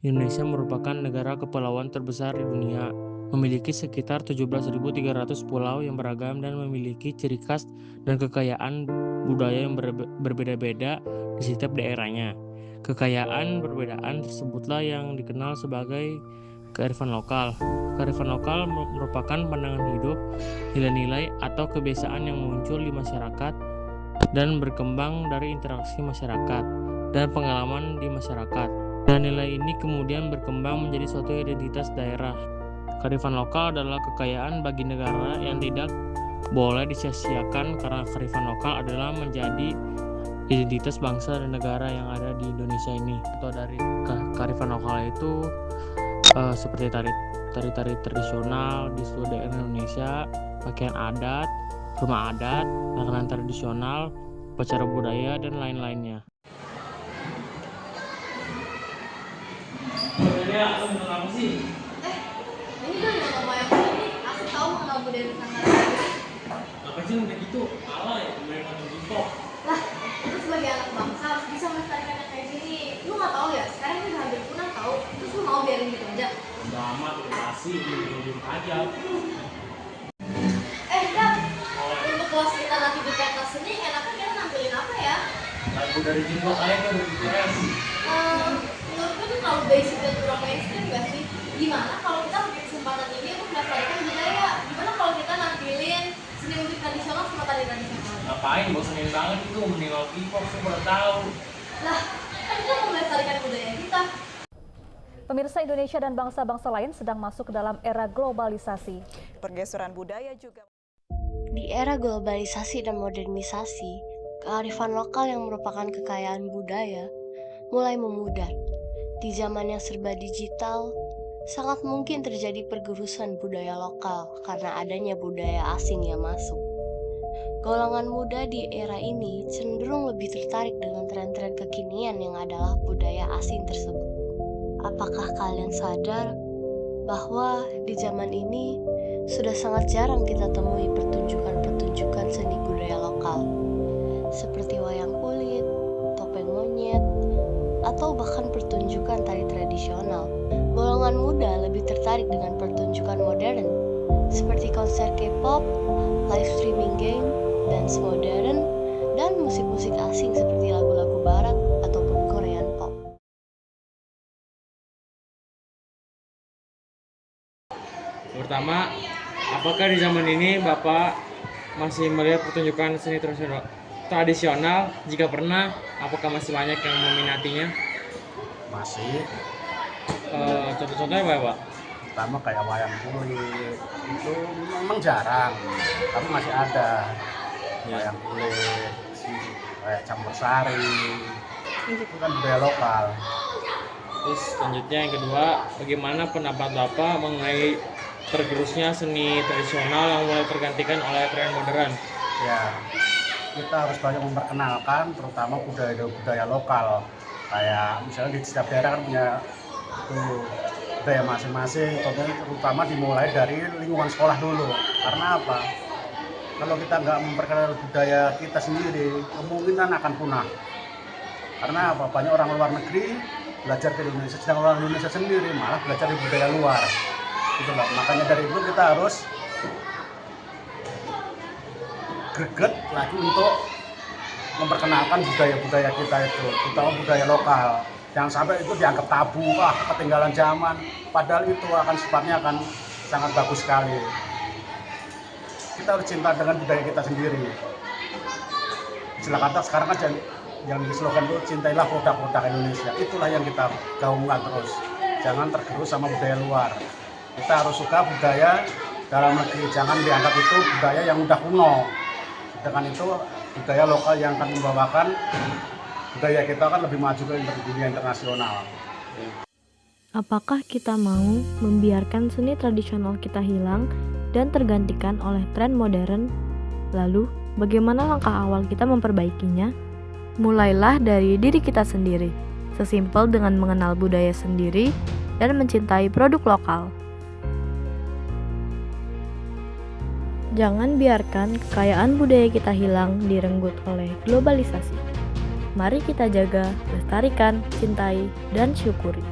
Indonesia merupakan negara kepulauan terbesar di dunia, memiliki sekitar 17.300 pulau yang beragam dan memiliki ciri khas dan kekayaan budaya yang berbeda-beda di setiap daerahnya. Kekayaan perbedaan tersebutlah yang dikenal sebagai kearifan lokal. Kearifan lokal merupakan pandangan hidup, nilai-nilai atau kebiasaan yang muncul di masyarakat dan berkembang dari interaksi masyarakat dan pengalaman di masyarakat. Dan nilai ini kemudian berkembang menjadi suatu identitas daerah. Kearifan lokal adalah kekayaan bagi negara yang tidak boleh disia-siakan karena kearifan lokal adalah menjadi identitas bangsa dan negara yang ada di Indonesia ini. Atau dari kearifan lokal itu seperti tari-tari tradisional di seluruh daerah Indonesia, pakaian adat, rumah adat, makanan tradisional, upacara budaya, dan lain-lainnya. Sebenarnya aku bilang apa sih? Ini kan yang ngomong yang ini, aku tahu mengenal budaya Nusantara. Apa sih udah gitu? Ala ya, kemarin nonton TikTok. Lah, itu sebagai anak bangsa harus bisa melestarikan yang kayak gini. Lu nggak tahu ya, sekarang ini udah hampir punah tahu. Terus lu mau biarin gitu aja? Udah amat, udah kasih, diem aja. Dan untuk kelas kita nanti di pentas seni, enaknya kita nampilin apa ya? Lagu dari TikTok aja kan udah keren. Menurutku tuh kalau basic dan kurang mainstream nggak sih? Gimana kalau kita pakai kesempatan ini untuk melestarikan budaya? Gimana kalau kita nampilin seni musik tradisional sama tari tradisional? Ngapain, bosenin banget itu, mending lo K-pop, saya baru tahu. Lah, kan kita mau melestarikan budaya kita. Pemirsa, Indonesia dan bangsa-bangsa lain sedang masuk ke dalam era globalisasi. Pergeseran budaya juga. Di era globalisasi dan modernisasi, kearifan lokal yang merupakan kekayaan budaya mulai memudar. Di zaman yang serba digital, sangat mungkin terjadi pergerusan budaya lokal karena adanya budaya asing yang masuk. Golongan muda di era ini cenderung lebih tertarik dengan tren-tren kekinian yang adalah budaya asing tersebut. Apakah kalian sadar bahwa di zaman ini sudah sangat jarang kita temui pertunjukan-pertunjukan seni budaya lokal seperti wayang kulit, topeng monyet, atau bahkan pertunjukan tari tradisional. Golongan muda lebih tertarik dengan pertunjukan modern seperti konser K-pop, live streaming game, dance modern, dan musik-musik asing seperti lagu-lagu barat ataupun Korean pop. Pertama, apakah di zaman ini Bapak masih melihat pertunjukan seni tradisional? Jika pernah, apakah masih banyak yang meminatinya? Masih. Contoh-contohnya apa ya, Pak? Pertama kayak wayang kulit itu memang jarang, tapi masih ada. Wayang kulit, kayak campur sari, itu kan budaya lokal. Terus selanjutnya yang kedua, bagaimana pendapat Bapak mengenai tergerusnya seni tradisional yang mulai tergantikan oleh tren modern? Ya, kita harus banyak memperkenalkan terutama budaya lokal. Kayak misalnya di setiap daerah kan punya itu budaya masing-masing, contohnya terutama dimulai dari lingkungan sekolah dulu. Karena apa? Kalau kita nggak memperkenalkan budaya kita sendiri, kemungkinan akan punah. Karena apa? Banyak orang luar negeri belajar ke Indonesia, sedang orang Indonesia sendiri malah belajar di budaya luar. Gitu loh. Makanya dari itu kita harus greget lagi untuk memperkenalkan budaya-budaya kita itu, terutama budaya lokal. Jangan sampai itu dianggap tabu, ketinggalan zaman. Padahal itu akan sifatnya akan sangat bagus sekali. Kita harus cinta dengan budaya kita sendiri. Istilah kata sekarang kan yang di slogan itu cintailah produk-produk Indonesia. Itulah yang kita gaungkan terus. Jangan tergerus sama budaya luar. Kita harus suka budaya dalam negeri. Jangan dianggap itu budaya yang udah kuno. Dengan itu budaya lokal yang akan membawakan budaya kita akan lebih maju ke dunia internasional. Apakah kita mau membiarkan seni tradisional kita hilang dan tergantikan oleh tren modern? Lalu, bagaimana langkah awal kita memperbaikinya? Mulailah dari diri kita sendiri, sesimpel dengan mengenal budaya sendiri dan mencintai produk lokal. Jangan biarkan kekayaan budaya kita hilang direnggut oleh globalisasi. Mari kita jaga, lestarikan, cintai, dan syukuri.